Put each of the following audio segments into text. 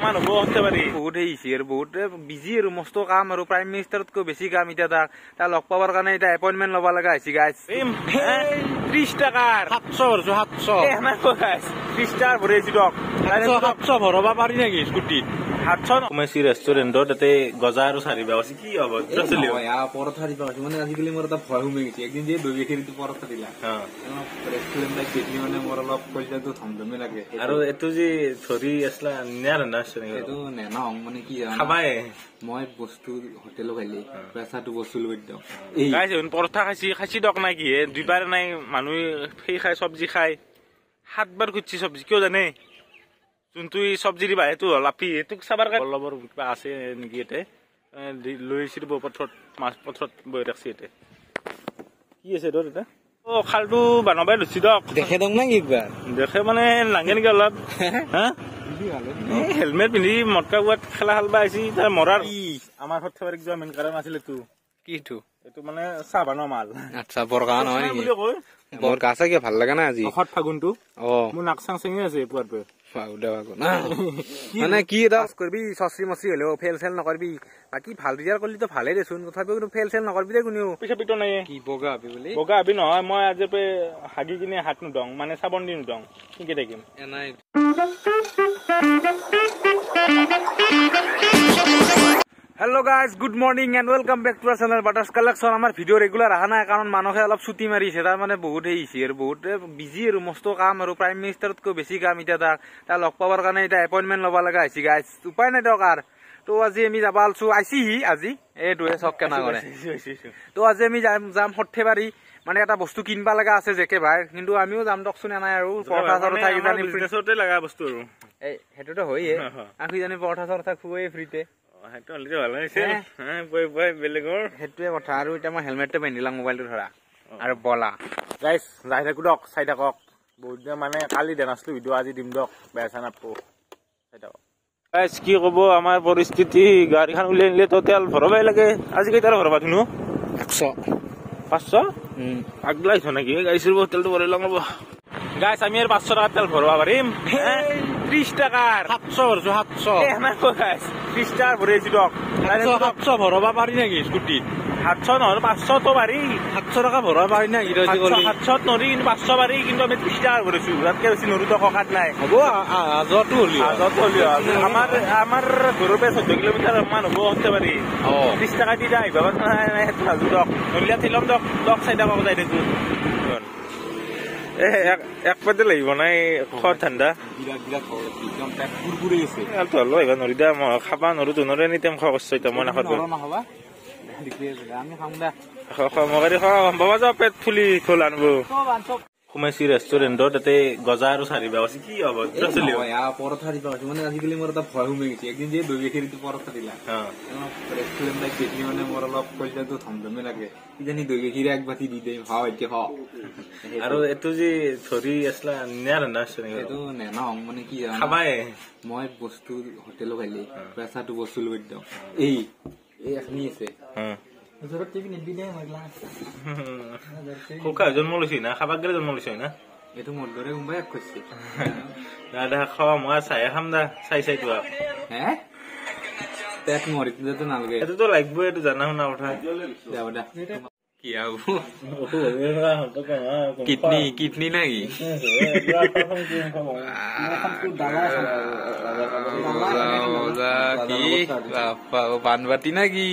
মানুহ হতে পাৰি বহুত আহিছে আৰু বহুত বিজি আৰু মস্ত কাম আৰু প্ৰাইম মিনিষ্টাৰতকৈ বেছি কাম এতিয়া তাৰ লগ পাবৰ কাৰণে এতিয়া এপইণ্টমেণ্ট ল'ব লগা হৈছে গাইজ 30 টাকাৰ 700 ভৰছো 700 30 টাকাৰ ভৰাইছো দক 700 ভৰাব পাৰি নেকি স্কুটিত 700 সোমাইছি ৰেষ্টুৰেণ্টত তাতে গজা আৰু চাৰিবা আছে কি হ'ব পৰঠা দিবা মানে আজিকালি মোৰ এটা ভয় সোমাই গৈছে একদিন যে দৈ গাখীৰটো পৰঠা দিলা ৰেষ্টুৰেণ্টত দেখি মানে মোৰ অলপ পইচাটো ধমধমে লাগে আৰু এইটো যে ধৰি আছলা এইটো নেনাও মানে কি খাবাই মই বস্তু হোটেলো খাইলি পেচাটো বস্তু লৈ দিওঁ গাইছ পৰঠা খাইছি দক নাই কি দুইবাৰ নাই মানুহে সেই খাই চব্জি খাই 7 বাৰ খুঁজছি চব্জি কিয় জানে যোনটো চব্জি দিবা সেইটো লাপি এইটোক চাবাৰ কাৰণে অলপৰ কিবা আছে নেকি এতে লৈ আহিছিল পথৰত মাছ পথৰত বহি ৰাখছি এতে কি আছে তোৰ এটা অ খালটো বানবাই লৈছি দক দেখে দক না কি দেখে মানে লাগে নেকি অলপ হা হেলমেট পিন্ধি মটকা গোৱাত খেলা খেলবা আহিছি তাৰ মৰাৰ আমাৰ সৰ্থেবাৰী যোৱা মেইন কাৰণ আছিল এইটো কিটো এইটো মানে চাহ বানোৱা মাল আচ্ছা বৰগা নহয় নেকি বৰগা আছে কি ভাল লাগা না আজি অখত ফাগুনটো অ মোৰ নাক চাং চেঙি আছে পুৱাৰপে মানে কি এটা কৰবি সস্ত্ৰী মস্ত্ৰী হলেও ফেল চেল নকৰবি বাকি ভাল ৰিজাল্ট কৰিলি তো ভালে দেচোন তথাপিও কিন্তু ফেল চেল নকৰবি দে কোনেও পইচা পিটো নাই কি বগা আবি বুলি বগা আবি নহয় মই আজি পে হাগি কিনে হাত নুদং মানে চাবন দি নুদং কি থাকিম এনাই Hello guys, good morning and welcome back to our channel Butters Collection. Amar video regular aha na karon manukhe olop chuti marise tar mane bahut heise aru bahut busy aru mosto kaam aru prime minister tko beshi kaam eta ta log pabar kane eta appointment loba laga aisi guys upay nai dokar to aji ami jabalchu aisi aji e doe sok kena gore to aji ami jam Hothebari মানে এটা বস্তু কিনবা লাগা আছে JK ভাই কিন্তু আমিও জাম দকছুন নাই আৰু পৰঠা চৰঠা কিজানি বিজনেছতে লাগা বস্তু আৰু এই হেতুটো হইয়ে আখি জানি পৰঠা চৰঠা খুৱে ফ্ৰীতে হেতু অলৰেডি ভাল হৈছে হ্যাঁ বই বেলেগৰ হেতুৱে কথা আৰু এটা মই হেলমেটটো পিন্ধিলাম মোবাইলটো ধৰা আৰু বলা গাইস যাই থাকো দক চাই থাকক বহুত মানে কালি দেনাছলো ভিডিও আজি দিম দক বেছা নাপো চাই থাকক গাইস কি কব আমাৰ পৰিস্থিতি গাড়ীখন উলাই নিলে তো তেল ভৰাবই লাগে আজি কেইটাৰ ভৰাবা তুনো 100 500 আগলাই ছনা কি গাইছৰ তেলটো ভৰাই লং লব গাইস আমি আর 500 টাকা তেল ভরবা পারিম 30 টাকার 700 ভরছো 700 না গাইস 30 টাকা ভরাইছি দক 700 ভরাবা পারি নাকি স্কুটিত 700 নহলে 500 তো পারি 700 টাকা ভরাবা পারি না ইরজি গলি 700 নরি 500 পারি কিন্তু আমি 30 টাকা ভরাইছি রাতকে বেশি নরু তো ককাত নাই হবো আজতো হলি আমার ঘরের পে 14 কিলোমিটার মান হবো হতে পারি 30 টাকা দি যাই বাবা নাই হেতু না দক নলিয়া থিলম দক সাইডা পাবো যাই দেখু এক পাতে লাগিব নাই খৰ ঠাণ্ডা বিৰাট একদম পেট কুৰকুৰি আছে আলতো লয় নৰিদা মই খাবা নৰুতো নৰে নিতেম খৰ কষ্টইতা মই নাখাবা নহবা আমি খাম দা মগাৰি খা বাবা যা পেট ফুলি খোল আনবো সোমাইছি ৰেষ্টুৰেণ্টত তাতে গজা আৰু চাৰিবা আছে কি হ'ব চলি পৰঠা দিবা মানে আজিকালি মোৰ এটা ভয় সোমাই গৈছে একদিন যে দৈ গাখীৰটো পৰঠা দিলা ৰেষ্টুৰেণ্টত দেখি মানে মোৰ অলপ পইচাটো ধমধমে লাগে কিজানি দৈ গাখীৰ এক বাতি দি দেই খাও এতিয়া খাও আৰু এটো যে ধৰি আছলা নেনা এইটো নেনাও মানে কি খাবাই মই বস্তু হোটেলো খাইলি পেচাটো বস্তু লৈ দিওঁ এই এখনি আছে জরত টিভি নিবি দে মগলা কোকা জন্ম লইছি না খাবাক গলে জন্ম লইছি না এটো মোর দরে উম্বাই এক কইছি দাদা খাওয়া মই চাই খাম দা চাই তো হ্যাঁ পেট মরি তো না লাগে এটো তো লাগবো এটো জানা না কথা যাও দা কি আউ কিডনি নাকি বানবাতি নাকি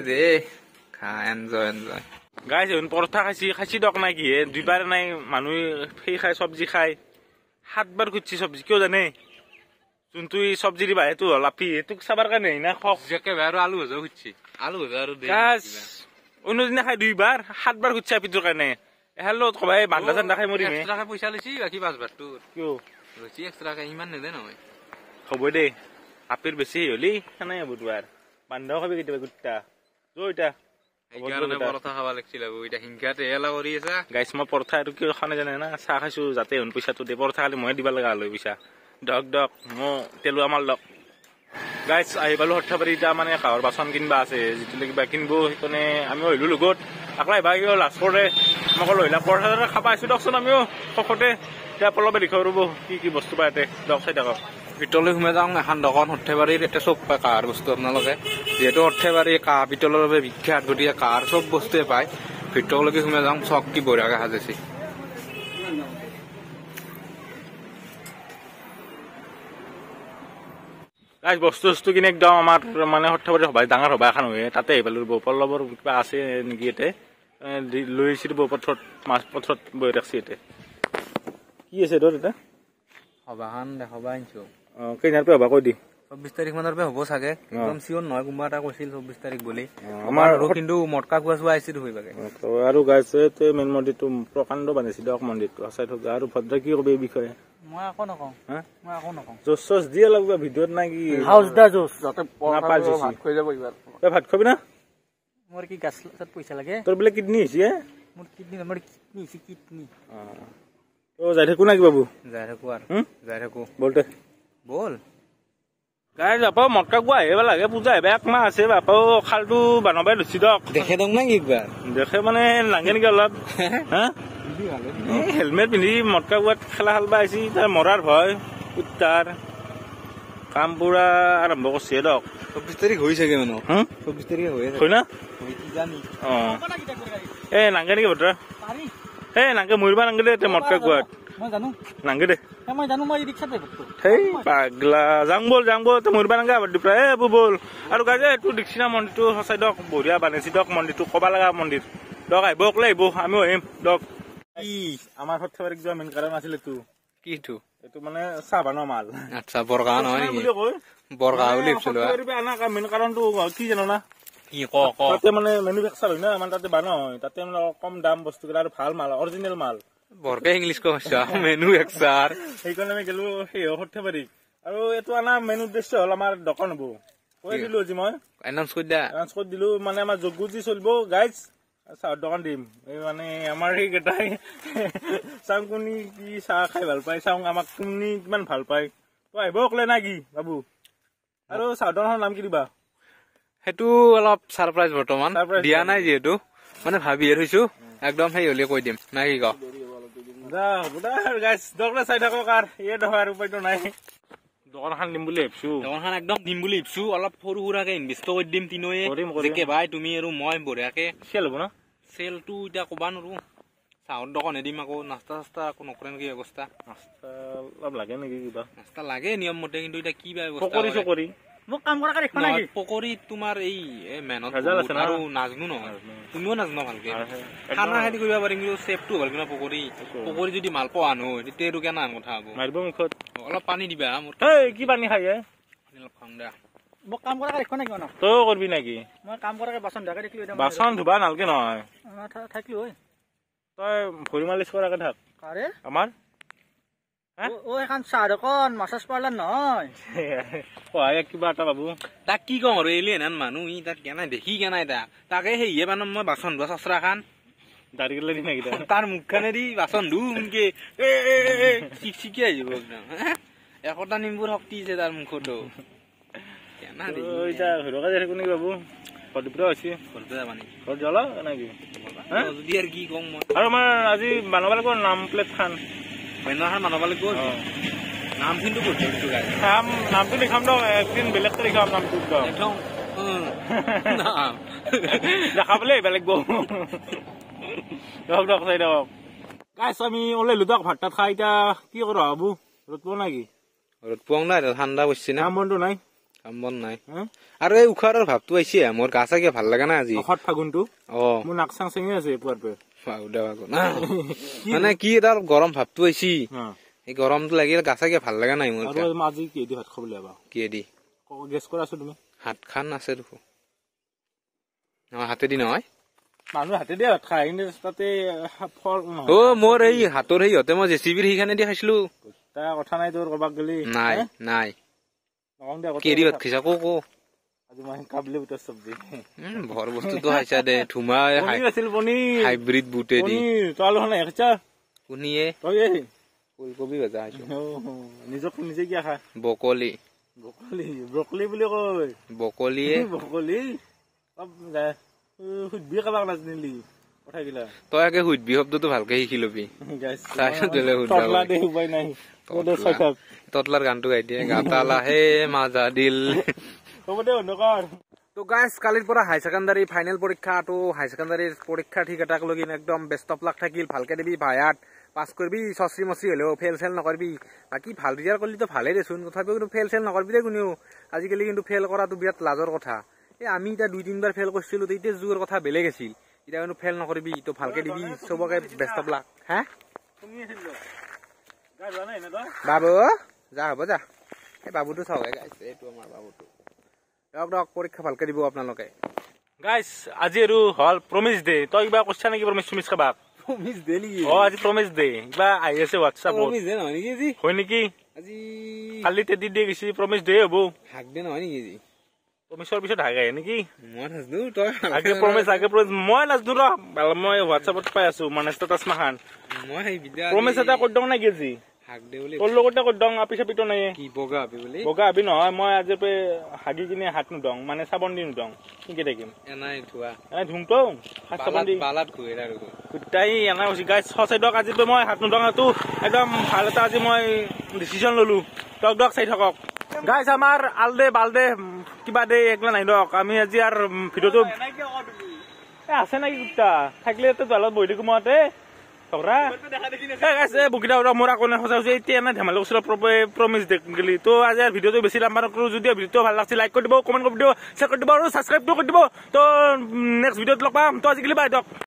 দে খা এনজয় গাইছ পৰঠা খাইছি দক নাই কি দুইবাৰ নাই মানুহে সেই খাই চব্জি খাই 7 বাৰ খুঁজছি চব্জি কিয় জানে যোনটো চব্জি দিবা সেইটো লাপি এইটোক চাবাৰ কাৰণে না খকে আৰু আলু ভাজা খুঁজছি আলু ভাজা আৰু অন্যদিনা খাই 2 বাৰ 7 বাৰ খুঁজছি আপিটোৰ কাৰণে হেল্ল কবাই বান্দা চান্দা খাই মৰিম এক্সট্ৰা পইচা লৈছি বাকি 5 বাৰ তোৰ কিয় লৈছি এক্সট্ৰা ইমান নেদে নহয় হ'ব দে আপিৰ বেছি হলি খানে বুধবাৰ বান্দাও খাবি কেতিয়াবা গুট্টা জয়টা এইকাৰণে পৰঠা খাবা লাগছিল এটা হিংকাতে এলা কৰি আছে গাইছ মই পৰঠা আৰু কিয় খানে জানে না চাহ খাইছো যাতে হন পইচাটো দে পৰঠা খালি মই দিবা লগা হল পইচা ডক মো তেলু আমাৰ লক গাইছ আহিবালো হঠাবাৰী এটা মানে কাহৰ বাচন কিনবা আছে যিটো কিবা কিনবো সেইকাৰণে আমি হইলো লগত আকলাই ভাই লাষ্ট কৰে মোক লইলা পৰঠা খাবা আছো দকচোন আমিও খখতে এতিয়া পলবে দেখাও ৰব কি বস্তু পাইতে দক চাই থাকক ভিতৰলৈ সোমাই যাওঁ এখন দোকান সৰ্থেবাৰীৰ এতিয়া চব পায় কাঁহৰ বস্তু আপোনালোকে যিহেতু সৰ্থেবাৰী কাঁহ পিতলৰ বাবে বিখ্যাত গতিকে কাঁহৰ চব বস্তুৱে পায় ভিতৰলৈকে সোমাই যাওঁ চক কি বঢ়িয়াকে সাজাইছে বস্তু কিনে একদম আমাৰ মানে সৰ্থেবাৰী সবাই ডাঙৰ সভা এখন হয় তাতে আহি পালো বপল্লৱৰ কিবা আছে নেকি ইয়াতে লৈ আহিছিলো বপথৰত মাছ পথৰত বহি ৰাখছি ইয়াতে কি আছে তোৰ এটা সভাখন দেখাব আনিছো কেইদিনৰ পৰা সভা কৈ দি 24 তাৰিখ মানৰ পৰা হ'ব চাগে একদম চিয়ৰ নহয় কোনোবা এটা কৈছিল 24 তাৰিখ বুলি আমাৰ কিন্তু মটকা কোৱা চোৱা আহিছিল হৈ বাগে আৰু গাইছে মেইন মন্দিৰটো প্ৰকাণ্ড বানিছিল দক মন্দিৰটো আচাই থকা আৰু ভদ্ৰ কি কবি এই বিষয়ে মই আকৌ নকওঁ মই আকৌ নকওঁ জোচ চচ দিয়ে লাগবা ভিডিঅ'ত নাই কি হাউচ দা জোচ যাতে নাপাল ভাত খৈ যাব এইবাৰ তই ভাত খাবি না মোৰ কি গাছ পইচা লাগে তোৰ বোলে কিডনী হৈছে মোৰ কিডনী হৈছে কিডনী তো যাই থাকো নাকি বাবু যাই থাকো আৰু যাই থাকো বলতে বল গাই যাব মটকা গোৱা আহিব লাগে পূজা আহিব একমাহ আছে বাপাও খালটো বানবাই লৈছি দক দেখে দং নাকি একবাৰ দেখে মানে লাগে নেকি অলপ হা হেলমেট পিন্ধি মটকা গোৱাত খেলা খেলবা আহিছি তাৰ মৰাৰ ভয় উত্তাৰ কাম পুৰা আৰম্ভ কৰিছে দক 24 তাৰিখ হৈ চাগে মানুহ 24 তাৰিখে হৈ আছে হয় না কি জানি এ নাগে নেকি বতৰা এ নাগে মৰিবা নাগে দে এতিয়া মটকা গোৱাত মই জানো নাগে দে মই জানো মই ৰিক্সাত যাবতো সেই পাগলা যাং বল তই মৰিবা নাগে আবাৰ দিপৰা এ বল আৰু গাই যে এইটো দেখিছিনা মন্দিৰটো সঁচাই দক বঢ়িয়া বানাইছি দক মন্দিৰটো ক'বা লগা মন্দিৰ দক আহিব অকলে আহিব আমিও আহিম দক কি আমাৰ সৰ্থেবাৰীক যোৱা মেইন কাৰণ আছিল এইটো কিটো এইটো মানে চাহ বানোৱা মাল আচ্ছা বৰগাঁও নহয় নেকি বৰগাঁও বুলি ভাবিছিলো মেইন কাৰণটো কি জানো না কি তাতে মানে মেনুফেকচাৰ হয় না মানে তাতে বানোৱা হয় তাতে মানে কম দাম বস্তু আৰু ভাল মাল অৰিজিনেল মাল বৰকে ইংলিছ কৈছা মেনুফেকচাৰ সেইকাৰণে আমি গেলো সেই সৰ্থেবাৰী আৰু এইটো আনা মেইন উদ্দেশ্য হ'ল আমাৰ দোকান হব কৈ দিলো আজি মই এনাউন্স কৰি দিলো মানে আমাৰ যজ্ঞজি চলিব গাইজ চাহৰ দোকান দিম এই মানে আমাৰ সেইকেইটাই চাওঁ কোনি কি চাহ খাই ভাল পায় চাওঁ আমাক কোনি কিমান ভাল পায় তই আহিব অকলে না কি বাবু আৰু চাহৰ দোকানৰ নাম কি দিবা সেইটো অলপ ছাৰপ্ৰাইজ বৰ্তমান দিয়া নাই যিহেতু মানে ভাবিয়ে থৈছো একদম সেই হলে কৈ দিম না কি ক চাই থাকক আৰু এই নহয় আৰু উপায়তো নাই দোকানখন দিম বুলি ভাবিছো দোকানখন একদম দিম বুলি ভাবিছো অলপ সৰু সুৰাকে ইনভেষ্ট কৰি দিম তিনিওয়ে যেকে ভাই তুমি আৰু মই বঢ়িয়াকে চেল হ'ব না চেলটো এতিয়া কবা নোৱাৰো চাহৰ দোকানে দিম আকৌ নাস্তা চাস্তা আকৌ নকৰে নেকি ব্যৱস্থা নাস্তা অলপ লাগে নেকি কিবা নাস্তা লাগে নিয়ম মতে কিন্তু এতিয়া কি ব্যৱস্থা মোক কাম কৰা দেখোন নাকি পকৰি তোমাৰ এই মেহনত আৰু নাজনো নহয় তুমিও নাজনো ভালকে খানা খেতি কৰিব পাৰিম কিন্তু চেপটো ভাল কিনা পকৰি যদি মাল পোৱা নহয় তেতিয়া আৰু কেনা কথা হব মাৰিব মুখত অলপ পানী দিবা মোৰ কি পানী খাই অলপ খাম দে মোক কাম কৰা দেখোন নাকি তই কৰিবি নেকি মই কাম কৰা বাচন ধোৱাকে দেখিলো বাচন ধুবা নালগে নহয় থাকিলো তই ভৰি মালিচ কৰাকে থাক আমাৰ এখন চাহ দোকান মাছাজ পাৰ্লাৰ নহয় সহায় কিবা এটা বাবু তাক কি কম আৰু এলিয়েন মানুহ ই তাক কেনাই দেখি কেনাই তাকে সেয়ে মানে মই বাচন ধোৱা চচৰা খান দাড়ি গেলে দি নাকি তাৰ মুখখানে দি বাচন ধুমকে চিকি আহিব একদম একতা নিম্বুৰ শক্তি আছে তাৰ মুখতো বাবু যদি আৰু কি কম মই আৰু আমাৰ আজি বনাব লাগিব নাম প্লেট খান বনাব লাগিব নাম কিন্তু নামটো লিখাম দক একদিন বেলেগকে লিখাম নামটো দেখাবলে বেলেগ দক চাই দক গাইছ আমি ওলাইলো দক ভাত তাত খাই এতিয়া কি কৰো বাবু ৰ'দ পোৱা নাকি ৰ'দ পোৱা নাই ঠাণ্ডা পৰিছে না কাম বনটো নাই কাম বন নাই আৰু এই উশাৰৰ ভাৱটো আহিছে মোৰ গা চাগে ভাল লগা নাই আজি ফাগুনটো মোৰ নাক চাং চেঙি আছে পুৱাৰ পৰা মানে কি এটা গৰম ভাৱটো আহিছি এই গৰমটো লাগিলে গা চাগে ভাল লগা নাই মোৰ আজি কিহেদি ভাত খাবলৈ যাবা কিহেদি গেছ কৰা আছো তুমি হাত খান আছে দেখো হাতেদি নহয় মানুহ হাতে দিয়ে ভাত খাই তাতে ফল মোৰ এই হাতৰ সিহঁতে মই জেচিবিৰ সেইখানে দি খাইছিলো তাৰ কথা নাই তোৰ কৰবাক গলি নাই নাই কেৰি ভাত খাইছা কো আজি মই কাবলি বুটৰ চব্জি ভৰ বস্তুটো খাইছা দে ধুমা হাইব্ৰিড বুটে দি তই আলু খানা খাইছা শুনিয়ে তই ফুলকবি ভাজা খাইছো নিজক নিজে কিয় খা বকলি ব্ৰকলি বুলি কয় বকলি সুধবি কাবাক নাজনিলি কথাগিলা তই আগে সুধবি শব্দটো ভালকে শিকি লবি ততলাৰ গানটো গাই দিয়ে গাতালা হে মাজা দিল হ'ব দে অন্ধকাৰ তো গাইজ কালিৰ পৰা হাই ছেকেণ্ডাৰী ফাইনেল পৰীক্ষাটো হাই ছেকেণ্ডাৰীৰ পৰীক্ষাৰ্থী কেইটাক লগি একদম বেষ্ট অফ লাক থাকিল ভালকে দিবি ভায়াত পাছ কৰিবি চচৰি মচৰি হ'লেও ফেল চেল নকৰিবি বাকী ভাল ৰিজাল্ট কৰিলেতো ভালেই দেচোন তথাপিও কিন্তু ফেল চেল নকৰিবি দে কোনেও আজিকালি কিন্তু ফেল কৰাটো বিৰাট লাজৰ কথা এই আমি এতিয়া 2-3 বাৰ ফেল কৰিছিলো তেতিয়া যোৱাৰ কথা বেলেগ আছিল এতিয়া কিন্তু ফেল নকৰিবি তো ভালকে দিবি চবকে বেষ্ট অফ লাক হা বাবু যা হ'ব যা এই বাবুটো চাওক গাইছে এইটো আমাৰ বাবুটো দক পৰীক্ষা ভালকে দিব আপোনালোকে গাইজ আজি আৰু হল প্ৰমিছ দে তই কিবা কৈছা নেকি প্ৰমিছ খাবাক প্ৰমিছ দে নেকি আজি প্ৰমিছ দে কিবা আহি আছে হোৱাটছআপত প্ৰমিছ দে নহয় নেকি আজি হয় নেকি আজি কালি তেদি দিয়ে গৈছি প্ৰমিছ দে হ'ব হাক দে নহয় নেকি আজি প্ৰমিছৰ পিছত হাক আহে নেকি মই নাজনো তই আগে প্ৰমিছ মই নাজনো ৰ মই হোৱাটছআপত পাই আছো মানে ষ্টেটাছ মাখান মই সেই বিদ্যা প্ৰমিছ এটা কৰি দিওঁ নেকি আজি হাক দে বুলি তোৰ লগতে কৰি দিওঁ আপি চাপিটো নাই কি বগা আপি বুলি বগা আপি নহয় মই আজি পে হাগি কিনে হাত নুদং মানে চাবোন দি নুদং কি থাকিম এনাই থোৱা এনে ধুংটো হাত চাবোন দি বালাত ঘুৰে আৰু গোটাই এনা কৈছি গাইজ সচাইদক আজি মই হাত নুদং এইটো একদম ভাল এটা আজি মই ডিচিশ্যন ললো দক চাই থাকক গাইজ আমাৰ আলদে বালদে কিবা দে একলা নাই দক আমি আজি আৰু ভিডিঅ'টো আছে নাকি কুত্তা থাকিলে জালত বহি থাকো মতে মোৰ আকৌ সঁচা এতিয়া এনে ধেমালি ওচৰত প্ৰমিছ গেলি তো আজি ভিডিঅ'টো বেছি লাম্বা নকৰো যদি ভিডিঅ'টো ভাল লাগছে লাইক কৰি দিব কমেণ্ট কৰি দিব শ্বেয়াৰ কৰি দিব আৰু ছাবস্ক্ৰাইবটো কৰি দিব তো নেক্সট ভিডিঅ'ত লগ পাম তো আজিকালি বাই দিয়ক